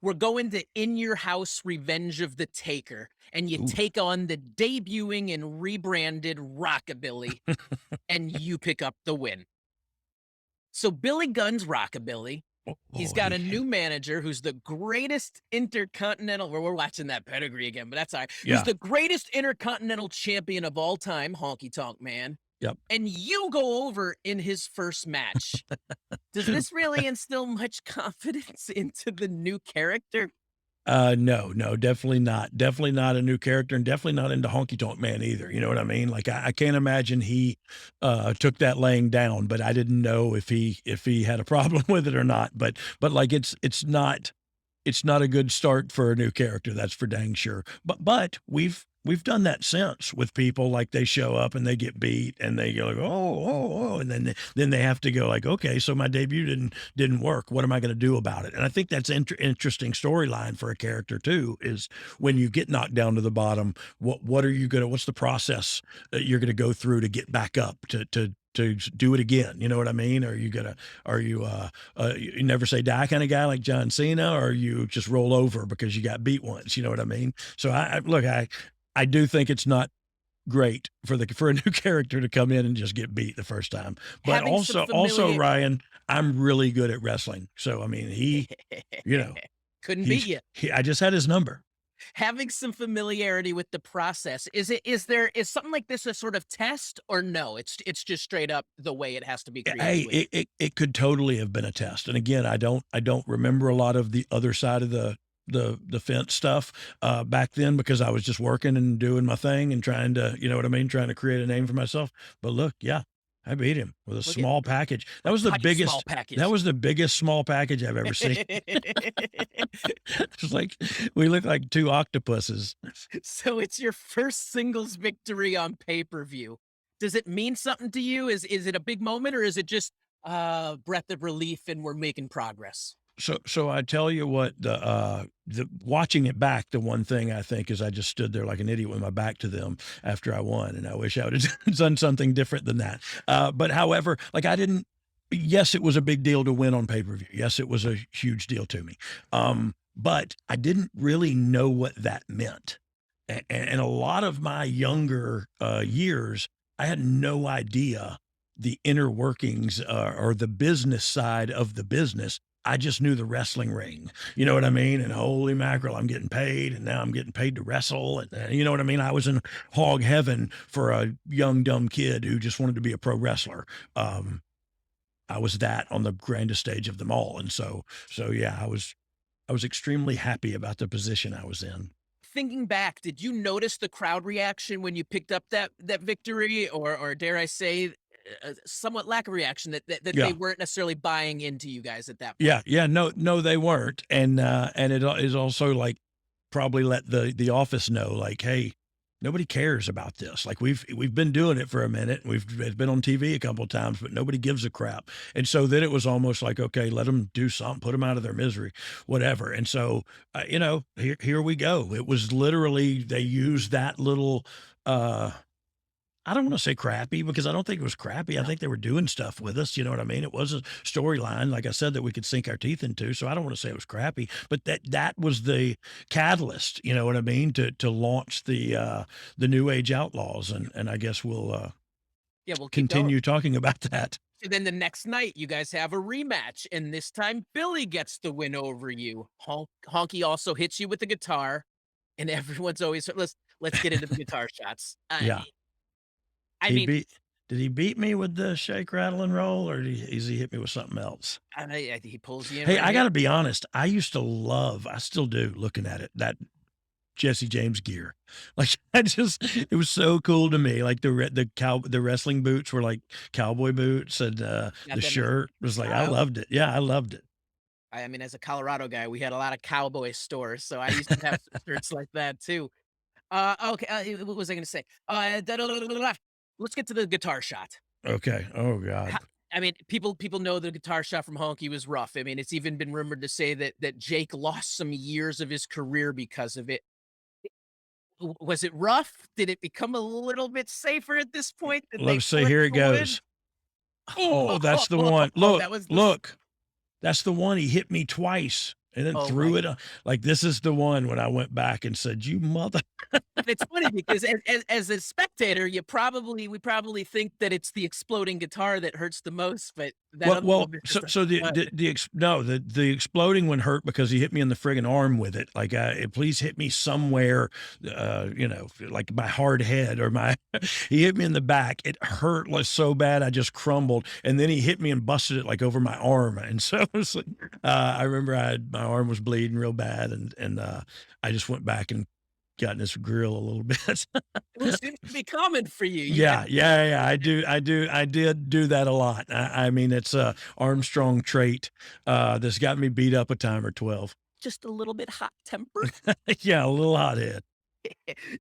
We're going to In Your House Revenge of the Taker, and you Ooh. take on the debuting and rebranded RockABilly, and you pick up the win. So Billy Gunn's RockABilly. Oh, He's oh, got a new manager who's the greatest intercontinental. We're watching that pedigree again, but that's all right. Who's yeah, the greatest intercontinental champion of all time, Honky Tonk Man. yep. And you go over in his first match. Does this really instill much confidence into the new character? No, no, definitely not. Definitely not a new character, and definitely not into Honky Tonk Man either. You know what I mean? Like I can't imagine he took that laying down, but I didn't know if he had a problem with it or not. But like it's not a good start for a new character, that's for dang sure. But we've done that since with people, like they show up and they get beat and they go like, oh, and then they have to go like, okay, so my debut didn't work. What am I going to do about it? And I think that's interesting storyline for a character too. Is when you get knocked down to the bottom, what are you gonna? What's the process that you're gonna go through to get back up to do it again? You know what I mean? Are you you never say die kind of guy like John Cena, or you just roll over because you got beat once? You know what I mean? So look, I do think it's not great for a new character to come in and just get beat the first time. But Having some also familiar Ryan, I'm really good at wrestling. So I mean, you know, couldn't beat you. I just had his number. Having some familiarity with the process, is something like this a sort of test or no? It's just straight up the way it has to be Hey, created. it could totally have been a test. And again, I don't remember a lot of the other side of the fence stuff back then because I was just working and doing my thing and trying to, you know what I mean, trying to create a name for myself. But look, yeah, I beat him with a Look at small package. small That package. was the biggest small package I've ever seen. It's like we look like two octopuses. So it's your first singles victory on pay-per-view. Does it mean something to you? Is it a big moment or is it just breath of relief and we're making progress? So I tell you what, the watching it back, the one thing I think is I just stood there like an idiot with my back to them after I won, and I wish I would have done something different than that. But however, like I didn't. Yes, it was a big deal to win on pay per view. Yes, it was a huge deal to me. But I didn't really know what that meant, and a lot of my younger years, I had no idea the inner workings or the business side of the business. I just knew the wrestling ring, you know what I mean? And holy mackerel, I'm getting paid, and now I'm getting paid to wrestle, and you know what I mean? I was in hog heaven for a young dumb kid who just wanted to be a pro wrestler. I was that on the grandest stage of them all, and so yeah, I was extremely happy about the position I was in. Thinking back, did you notice the crowd reaction when you picked up that victory, or dare I say, somewhat lack of reaction that they Yeah. weren't necessarily buying into you guys at that point? Yeah, yeah, no, no, they weren't, and it is also like probably let the office know, like, hey, nobody cares about this. Like we've been doing it for a minute, it's been on TV a couple of times, but nobody gives a crap. And so then it was almost like, okay, let them do something, put them out of their misery, whatever. And so, you know, here we go. It was literally they used that little. I don't want to say crappy because I don't think it was crappy. I No. think they were doing stuff with us. You know what I mean? It was a storyline, like I said, that we could sink our teeth into. So I don't want to say it was crappy, but that was the catalyst. You know what I mean? To launch the New Age Outlaws, and I guess we'll Yeah, we'll keep going. continue talking about that. And then the next night, you guys have a rematch, and this time Billy gets the win over you. Honky also hits you with the guitar, and everyone's always let's get into the guitar shots. Yeah, I he mean, beat. Did he beat me with the shake, rattle, and roll, or does he hit me with something else? he pulls you in Hey, right I here. got to be honest. I used to love. I still do. Looking at it, that Jesse James gear. Like I just it was so cool to me. Like the wrestling boots were like cowboy boots and Got the that nice shirt was like I style. loved it. Yeah, I loved it. I mean, as a Colorado guy, we had a lot of cowboy stores, so I used to have some shirts like that too. Okay, what was I gonna say? Let's get to the guitar shot. Okay. Oh Ho God. I mean, people know the guitar shot from Honky was rough. I mean, it's even been rumored to say that Jake lost some years of his career because of it. Was it rough? Did it become a little bit safer at this point? Did they Let's see, flip here it the win? goes. Oh, that's the one. Oh, Look, that was the look. That's the one. He hit me twice. and then Oh threw my. it, like, "This is the one," when I went back and said, "You mother." And it's funny because as a spectator, we probably think that it's the exploding guitar that hurts the most, but that other Well, one is so just like, so fun. the ex no, the exploding one hurt because he hit me in the friggin' arm with it, like, please hit me somewhere, like my hard head or my he hit me in the back, it hurt, like, so bad I just crumbled, and then he hit me and busted it, like, over my arm, and so it's like, I remember my arm was bleeding real bad, and I just went back and got in this grill a little bit. Which seems to be common for you. You got Yeah, yeah, yeah, I did do that a lot. I mean, it's a Armstrong trait, that's got me beat up a time or 12. just a little bit hot tempered. Yeah, a little hothead.